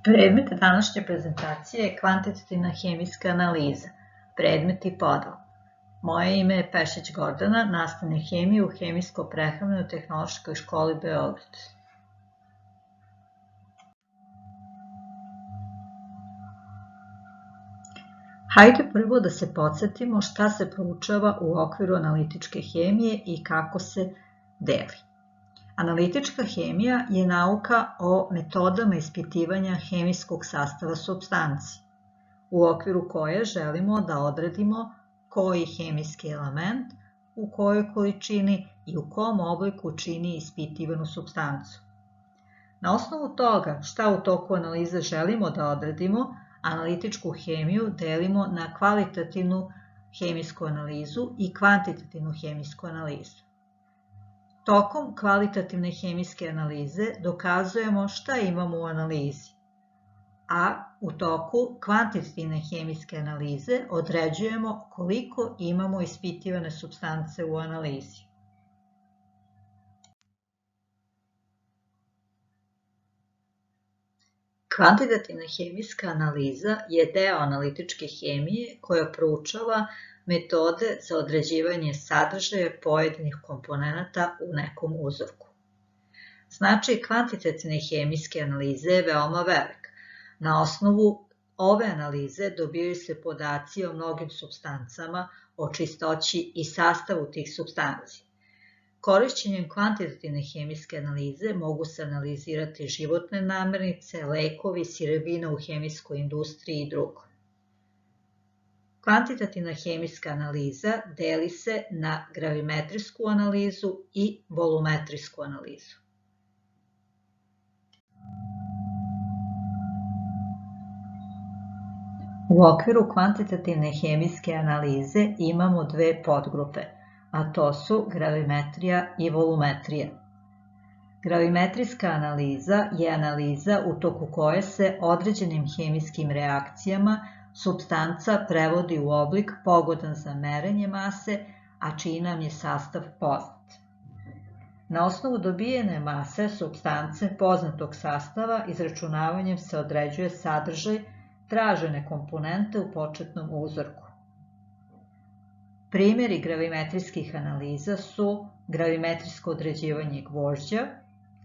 Predmet današnje prezentacije je kvantitativna hemijska analiza, predmet i podel. Moje ime je Pešić Gordana, nastavnik hemije u Hemijsko-prehrambenoj-tehnološkoj školi Beograd. Hajde prvo da se podsjetimo šta se proučava u okviru analitičke hemije i kako se deli. Analitička hemija je nauka o metodama ispitivanja hemijskog sastava supstanci, u okviru koje želimo da odredimo koji hemijski element, u kojoj količini i u kom obliku čini ispitivanu supstancu. Na osnovu toga šta u toku analize želimo da odredimo, analitičku hemiju delimo na kvalitativnu hemijsku analizu i kvantitativnu hemijsku analizu. Tokom kvalitativne hemijske analize dokazujemo šta imamo u analizi, a u toku kvantitativne hemijske analize određujemo koliko imamo ispitivane supstance u analizi. Kvantitativna hemijska analiza je deo analitičke hemije koja proučava metode za određivanje sadržaja pojedinih komponenata u nekom uzorku. Značaj kvantitativne hemijske analize je veoma velik. Na osnovu ove analize dobijaju se podaci o mnogim supstancama, o čistoći i sastavu tih supstanci. Korišćenjem kvantitativne hemijske analize mogu se analizirati životne namirnice, lekovi, sirovine u hemijskoj industriji i drugo. Kvantitativna hemijska analiza deli se na gravimetrijsku analizu i volumetrijsku analizu. U okviru kvantitativne hemijske analize imamo dve podgrupe, a to su gravimetrija i volumetrija. Gravimetrijska analiza je analiza u toku koje se određenim hemijskim reakcijama supstanca prevodi u oblik pogodan za merenje mase, a čiji nam je sastav poznat. Na osnovu dobijene mase supstance poznatog sastava izračunavanjem se određuje sadržaj tražene komponente u početnom uzorku. Primjeri gravimetrijskih analiza su gravimetrijsko određivanje gvožđa,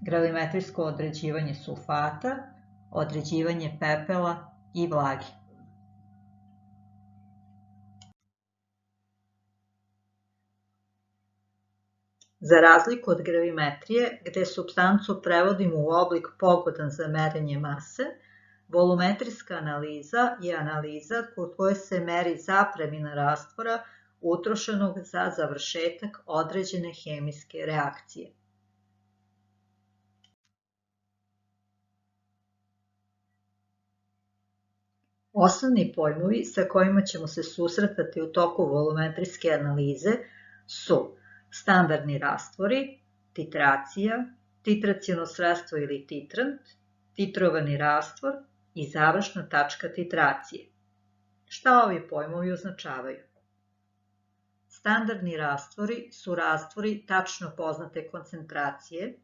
gravimetrijsko određivanje sulfata, određivanje pepela i vlage. Za razliku od gravimetrije, gde supstancu prevodimo u oblik pogodan za merenje mase, volumetrijska analiza je analiza kod koje se meri zapremina rastvora utrošenog za završetak određene hemijske reakcije. Osnovni pojmovi sa kojima ćemo se susretati u toku volumetrijske analize su standardni rastvori, titracija, titraciono sredstvo ili titrant, titrovani rastvor i završna tačka titracije. Šta ovi pojmovi označavaju? Standardni rastvori su rastvori tačno poznate koncentracije.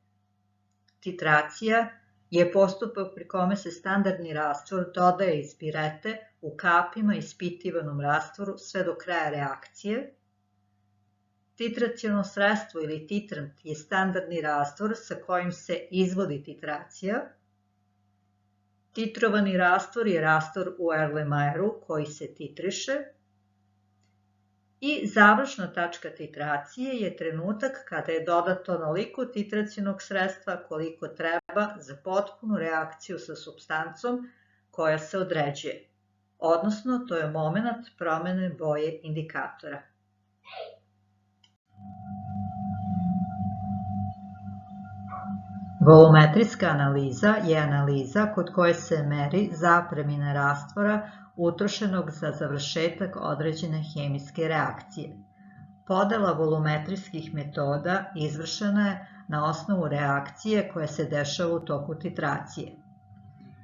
Titracija je postupak pri kome se standardni rastvor dodaje iz pirete u kapima ispitivanom rastvoru sve do kraja reakcije. Titraciono sredstvo ili titrant je standardni rastvor sa kojim se izvodi titracija. Titrovani rastvor je rastvor u Erlenmeyeru koji se titriše. I završna tačka titracije je trenutak kada je dodato onoliko titracionog sredstva koliko treba za potpunu reakciju sa supstancom koja se određuje, odnosno to je moment promene boje indikatora. Volumetrijska analiza je analiza kod koje se meri zapremina rastvora utrošenog za završetak određene hemijske reakcije. Podela volumetrijskih metoda izvršena je na osnovu reakcije koja se dešava u toku titracije.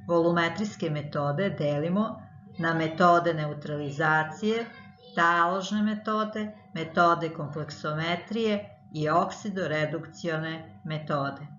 Volumetrijske metode delimo na metode neutralizacije, taložne metode, metode kompleksometrije i oksidoredukcione metode.